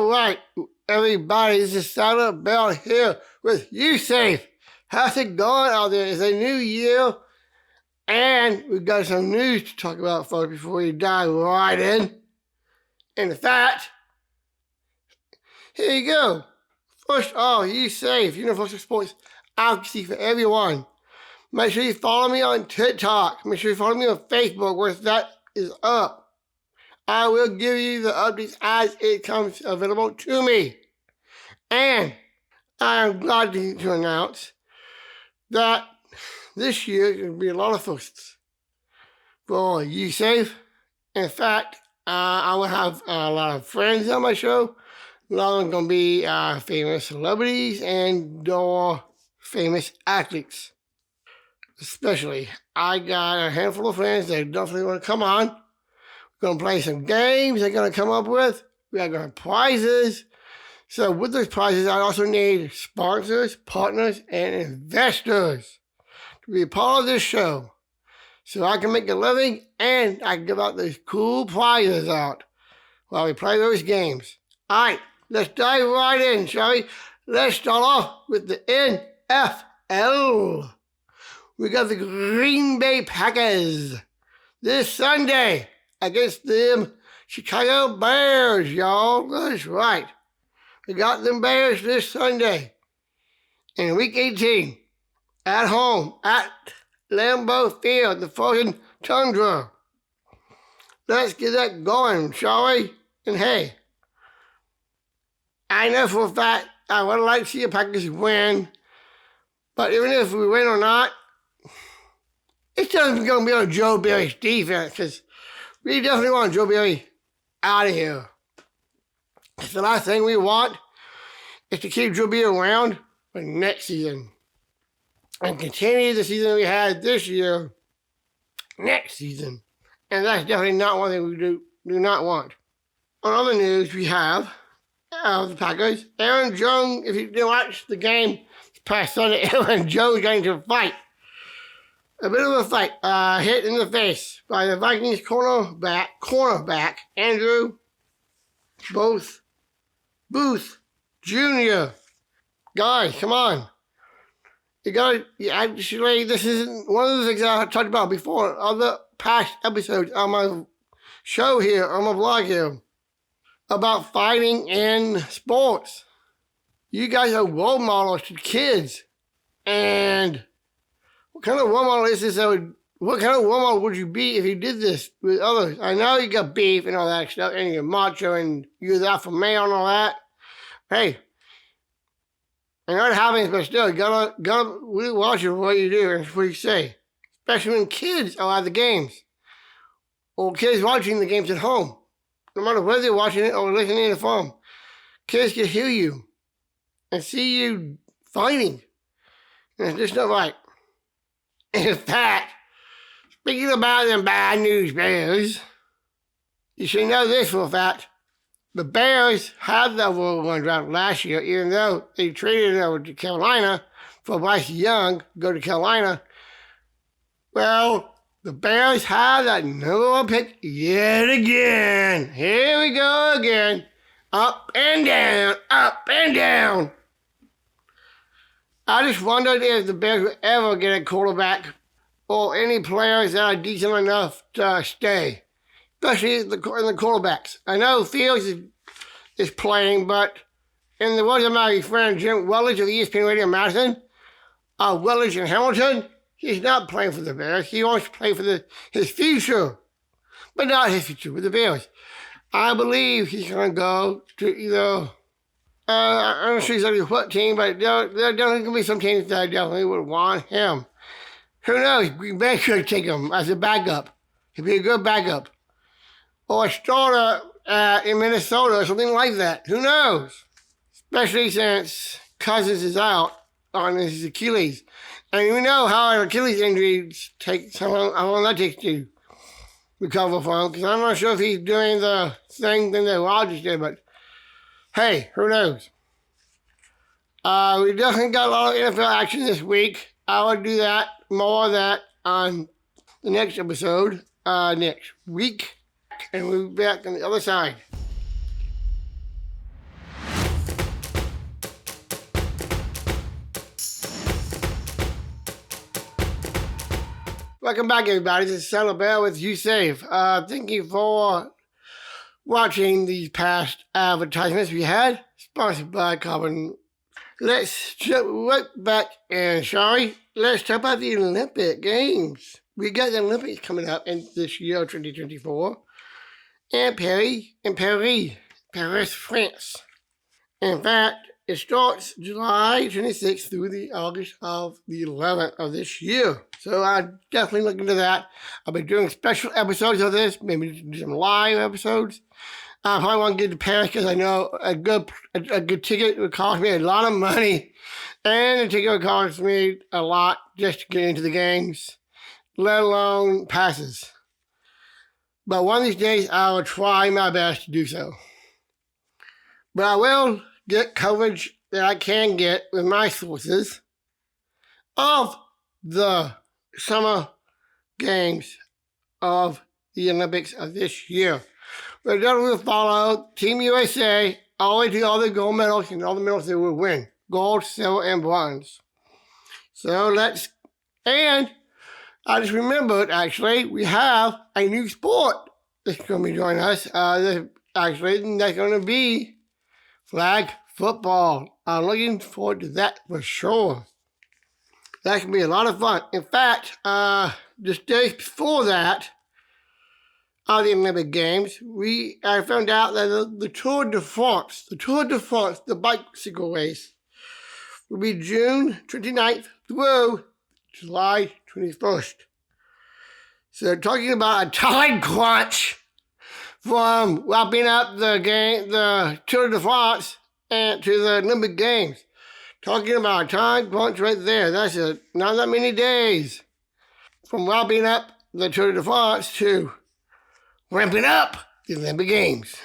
All right, everybody, this is Sadler Bell here with USAFE. How's it going out there? It's a new year, and we've got some news to talk about, folks, before we dive right in. In fact, here you go. First off, USAFE, Universal Sports Advocacy for everyone. Make sure you follow me on TikTok. Make sure you follow me on Facebook, where that is up. I will give you the updates as it comes available to me. And I am glad to announce that this year is going to be a lot of firsts for USAFE. In fact, I will have a lot of friends on my show. A lot of them going to be famous celebrities and or famous athletes. Especially, I got a handful of friends that definitely want to come on. We're going to play some games they're going to come up with. We are going to have prizes. So with those prizes, I also need sponsors, partners, and investors to be a part of this show. So I can make a living and I can give out those cool prizes out while we play those games. All right, let's dive right in, shall we? Let's start off with the NFL. We got the Green Bay Packers this Sunday against them Chicago Bears, y'all. That's right. We got them Bears this Sunday in Week 18 at home at Lambeau Field, the frozen tundra. Let's get that going, shall we? And hey, I know for a fact I would like to see the Packers win, but even if we win or not, it's just going to be on Joe Barry's defense, because we definitely want Joe Barry out of here. It's the last thing we want is to keep Joe Barry around for next season and continue the season we had this year next season. And that's definitely not one thing we do not want. On other news, we have the Packers. Aaron Jones, if you didn't watch the game this past Sunday, Aaron Jones got into a fight. A bit of a fight, hit in the face by the Vikings cornerback, Andrew Booth Jr. Guys, come on. Actually, this isn't one of the things I talked about before, other past episodes on my show here, on my vlog here, about fighting in sports. You guys are role models to kids, and what kind of role model is this? What kind of role model would you be if you did this with others? I know you got beef and all that stuff, and you're macho and you're the alpha male and all that. Hey, I know it happens, but still, you gotta really watch it for what you do and what you say. Especially when kids are at the games, or kids watching the games at home. No matter whether they're watching it or listening to the phone, kids can hear you and see you fighting. And it's just not right. In fact, speaking about them bad news Bears, you should know this for a fact. The Bears had the number one draft last year, even though they traded it over to Carolina for Bryce Young to go to Carolina. Well, the Bears had that number one pick yet again. Here we go again. Up and down, up and down. I just wondered if the Bears would ever get a quarterback or any players that are decent enough to stay, especially in the quarterbacks. I know Fields is playing, but in the words of my friend Jim Welledge of ESPN Radio Madison, Welledge and Hamilton, he's not playing for the Bears. He wants to play for his future, but not his future with the Bears. I believe he's going to go to either, I'm not sure exactly what team, but there definitely going to be some teams that I definitely would want him. Who knows? Green Bay could take him as a backup. He'd be a good backup. Or a starter in Minnesota or something like that. Who knows? Especially since Cousins is out on his Achilles. And we know how an Achilles injury takes, how long that takes to recover from. Because I'm not sure if he's doing the thing that Rodgers did, but hey, who knows? We definitely got a lot of NFL action this week. I will do that, more of that on the next episode next week. And we'll be back on the other side. Welcome back, everybody. This is Sadler Bell with USAFE. Thank you for watching these past advertisements we had, sponsored by Carbon. Let's jump right back and let's talk about the Olympic Games. We got the Olympics coming up in this year, 2024, in Paris, France. In fact, it starts July 26th through the August of the 11th of this year. So I definitely look into that. I'll be doing special episodes of this, maybe do some live episodes. I probably want to get to Paris because I know a good ticket would cost me a lot of money. And the ticket would cost me a lot just to get into the games, let alone passes. But one of these days, I will try my best to do so. But I will get coverage that I can get with my sources of the summer games of the Olympics of this year. We're definitely follow Team USA all the way to all the gold medals and all the medals they will win. Gold, silver, and bronze. And I just remembered, actually, we have a new sport that's going to be joining us. That's going to be flag football. I'm looking forward to that for sure. That can be a lot of fun. In fact, just days before that, the Olympic Games, I found out that the Tour de France, the bicycle race, will be June 29th through July 21st. So talking about a time crunch from wrapping up the Tour de France and to the Olympic Games. Talking about a time crunch right there. That's not that many days from wrapping up the Tour de France to ramping up the Olympic Games.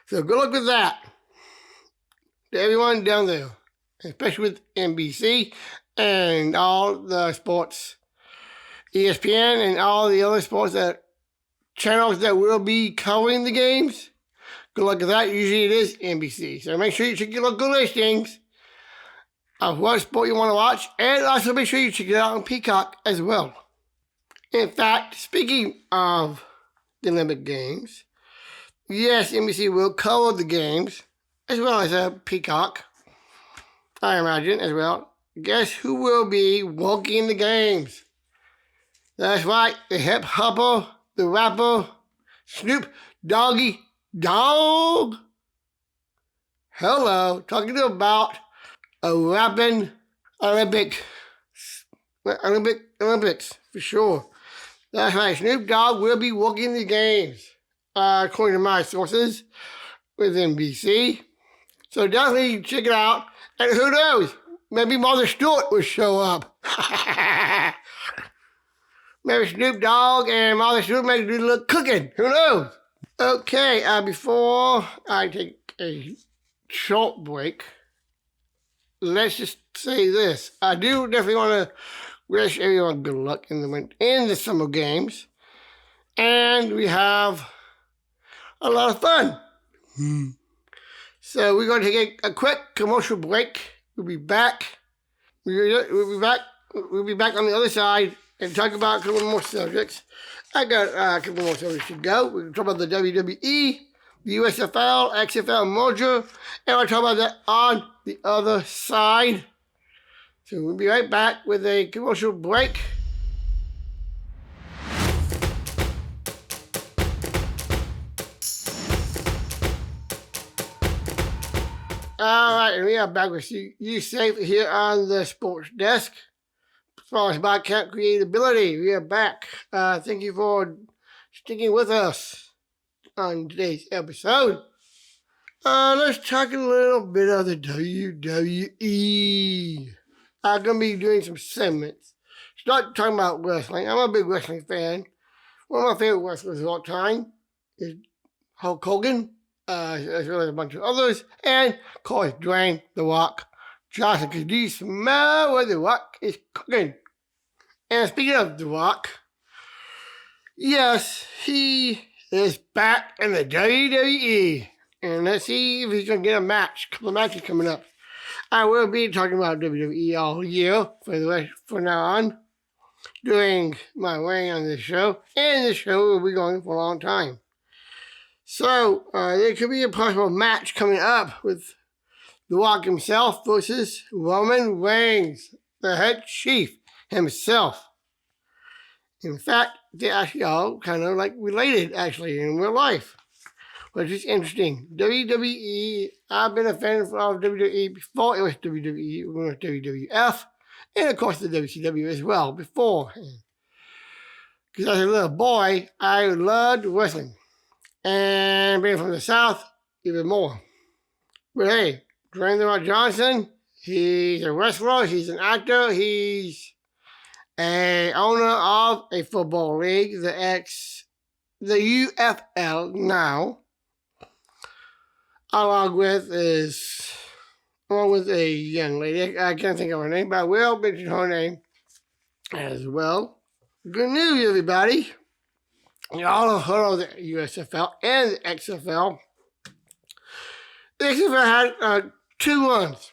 So good luck with that to everyone down there, especially with NBC and all the sports, ESPN and all the other sports channels that will be covering the games. Good luck with that. Usually it is NBC. So make sure you check your local listings of what sport you want to watch, and also make sure you check it out on Peacock as well. In fact, speaking of the Olympic Games, yes, NBC will cover the games, as well as Peacock, I imagine, as well. Guess who will be walking the games? That's right, the hip hopper, the rapper, Snoop Doggy Dogg. Hello, talking about a rapping Olympics for sure. That's right, Snoop Dogg will be walking the games, according to my sources with NBC. So definitely check it out. And who knows, maybe Martha Stewart will show up. Maybe Snoop Dogg and Martha Stewart may do a little cooking. Who knows? Okay, before I take a short break, let's just say this. I do definitely want to wish everyone good luck in the summer games. And we have a lot of fun. So we're going to take a quick commercial break. We'll be back. We'll be back on the other side and talk about a couple more subjects. I got a couple more subjects to go. We're going to talk about the WWE, the USFL XFL merger, and we'll talk about that on the other side. So we'll be right back with a commercial break. All right, and we are back with USAFE here on the sports desk. Sponsored by Camp Creatability. We are back. Thank you for sticking with us on today's episode. Let's talk a little bit of the WWE. I'm going to be doing some segments. Start talking about wrestling. I'm a big wrestling fan. One of my favorite wrestlers of all time is Hulk Hogan, as well as a bunch of others. And, of course, Dwayne The Rock Johnson. Because do you smell where The Rock is cooking? And speaking of The Rock, yes, he is back in the WWE. And let's see if he's going to get a couple of matches coming up. I will be talking about WWE all year from now on. doing my reign on this show, and this show will be going for a long time. So, there could be a possible match coming up with The Rock himself versus Roman Reigns, the head chief himself. In fact, they're actually all kind of like related, actually, in real life, which is interesting. WWE, I've been a fan of WWE before it was WWE, it was WWF, and of course the WCW as well beforehand. Because as a little boy, I loved wrestling. And being from the South, even more. But hey, Dwayne "The Rock" Johnson, he's a wrestler, he's an actor, he's a owner of a football league, the USFL now, along with a young lady. I can't think of her name, but I will mention her name as well. Good news, everybody. You all have heard of the USFL and the XFL. The XFL had 2 runs.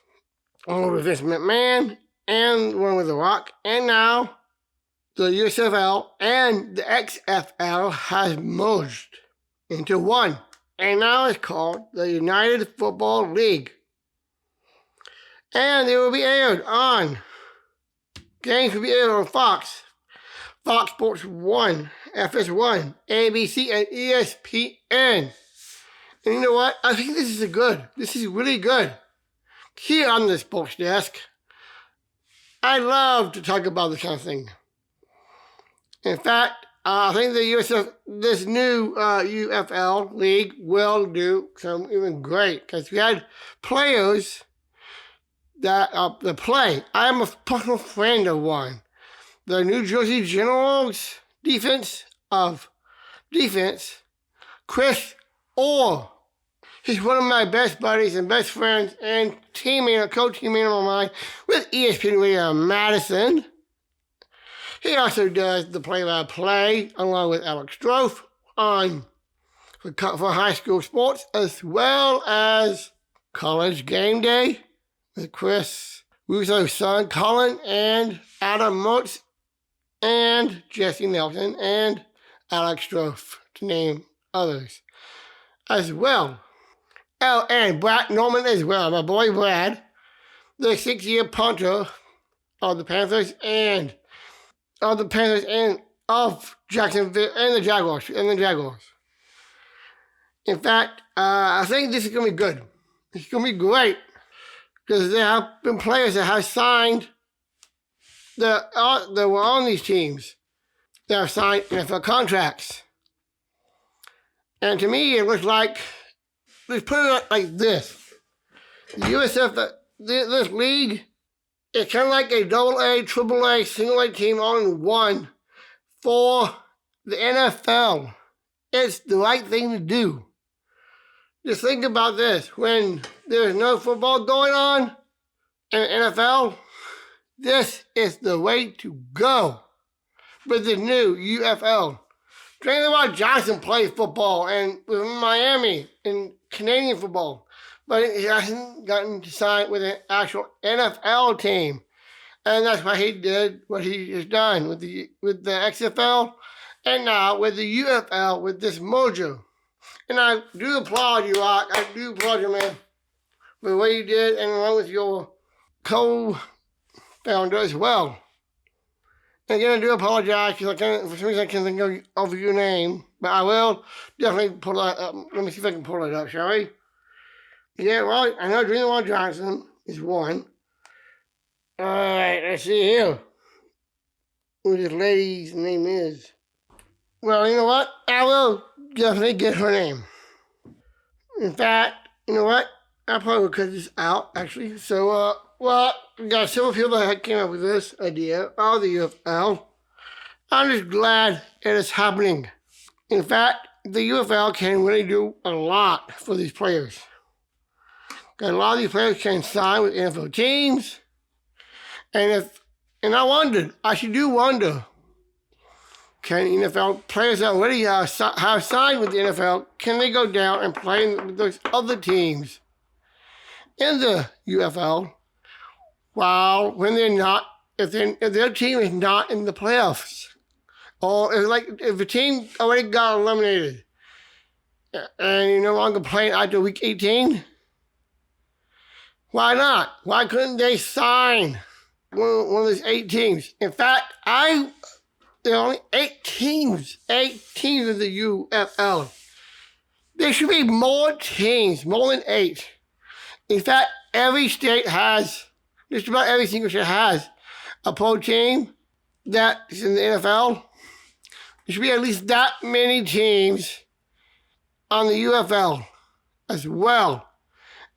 One with Vince McMahon and one with The Rock. And now the USFL and the XFL has merged into one. And now it's called the United Football League. And it will be aired on, games will be aired on Fox Sports 1, FS1, ABC, and ESPN. And you know what? I think this is really good. Here on the sports desk, I love to talk about this kind of thing. In fact, I think this new UFL league will do some even great, because we had players that play. I am a personal friend of one. The New Jersey Generals defense, Chris Orr. He's one of my best buddies and best friends and co-teammate of mine with ESPN Radio Madison. He also does the play-by-play along with Alex Strofe for high school sports, as well as College Game Day with Chris Russo's son, Colin, and Adam Mertz, and Jesse Nelson, and Alex Strofe, to name others, as well. Oh, and Brad Norman as well, my boy Brad, the 6-year punter of the Panthers and of Jacksonville and the Jaguars. In fact, I think this is going to be good. It's going to be great, because there have been players that have signed that were on these teams that have signed NFL contracts. And to me, it looks like, let's put it like this. The USFL, this league, it's kind of like a AA, AAA, single A team all in one for the NFL. It's the right thing to do. Just think about this. When there's no football going on in the NFL, this is the way to go with the new UFL. Dwayne "The Rock" Johnson plays football and with Miami in Canadian football, but he hasn't gotten to sign with an actual NFL team. And that's why he did what he has done with the XFL and now with the UFL with this merger. And I do applaud you, Rock. I do applaud you, man, for what you did, and along with your co-founder as well. And again, I do apologize because for some reason I can't think of your name, but I will definitely pull that up. Let me see if I can pull it up, shall we? Yeah, well, I know Dwayne "The Rock" Johnson is one. All right, let's see here who this lady's name is. Well, you know what? I will definitely get her name. In fact, you know what? I probably will cut this out, actually. So, we got several people that came up with this idea of the UFL. I'm just glad it is happening. In fact, the UFL can really do a lot for these players. Because a lot of these players can sign with NFL teams. And I do wonder, can NFL players that already have signed with the NFL, can they go down and play with those other teams in the UFL when they're not if their team is not in the playoffs, or if a team already got eliminated and you're no longer playing after week 18, why not? Why couldn't they sign one of those 8 teams? In fact, there are only 8 teams of the UFL. There should be more teams, more than 8. In fact, every state has, just about every single state has a pro team that is in the NFL. There should be at least that many teams on the UFL as well.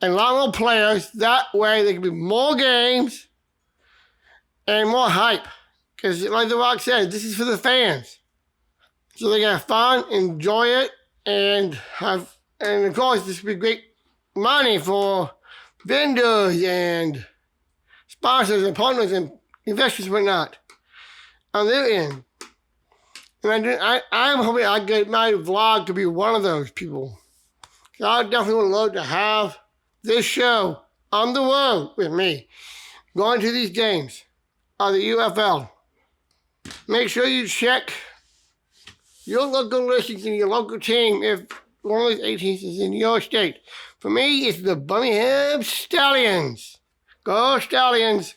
And a lot more players. That way there can be more games and more hype. Because like The Rock said, this is for the fans. So they can have fun, enjoy it, and of course this would be great money for vendors and sponsors and partners and investors and whatnot on their end. And I'm hoping I get my vlog to be one of those people. I definitely would love to have this show on the road with me, going to these games of the UFL. Make sure you check your local listings in your local team if one of those 8 teams is in your state. For me, it's the Birmingham Stallions. Go Stallions.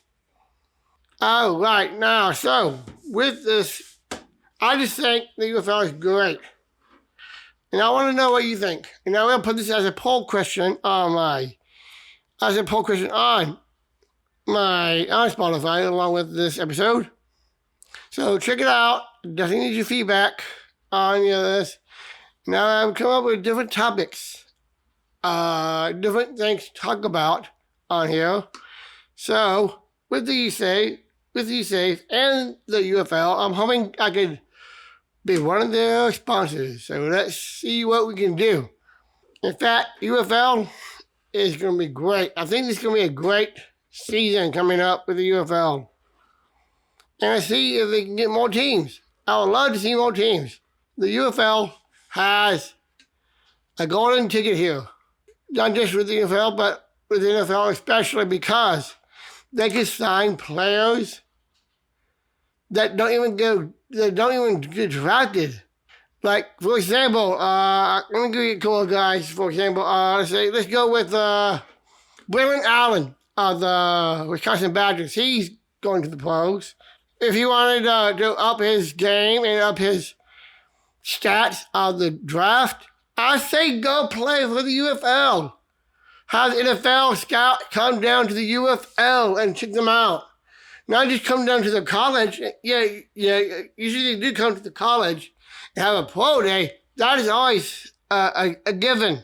All right, now, so with this, I just think the UFL is great. And I want to know what you think. And I'm going to put this as a poll question on Spotify along with this episode. So check it out. Definitely need your feedback on this. Now I've come up with different topics, different things to talk about on here. So with the USAFE and the UFL, I'm hoping I could be one of their sponsors. So let's see what we can do. In fact, UFL is going to be great. I think this is going to be a great season coming up with the UFL. And let's see if they can get more teams. I would love to see more teams. The UFL has a golden ticket here. Not just with the NFL, but with the NFL especially because they can sign players that don't even get drafted. Like, for example, let me give you a couple of guys, for example. Let's go with Braylon Allen of the Wisconsin Badgers. He's going to the pros. If he wanted to up his game and up his stats of the draft, I say go play for the UFL. Have the NFL scout come down to the UFL and check them out. Not just come down to the college. Yeah, usually they do come to the college and have a pro day. That is always a given.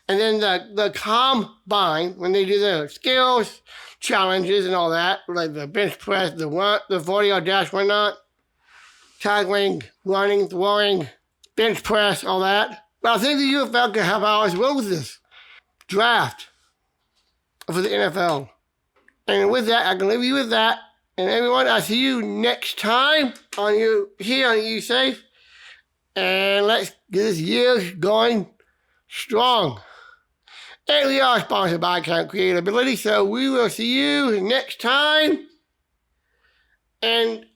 And then the combine, when they do the skills, challenges and all that, like the bench press, the 40-yard dash, whatnot, tackling, running, throwing, bench press, all that. But I think the UFL can help out as well with this draft for the NFL. And with that, I can leave you with that. And everyone, I'll see you next time here on USAFE. And let's get this year going strong. And we are sponsored by Account Creatability, so we will see you next time. And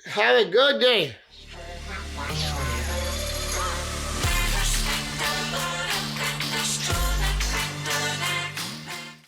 have a good day.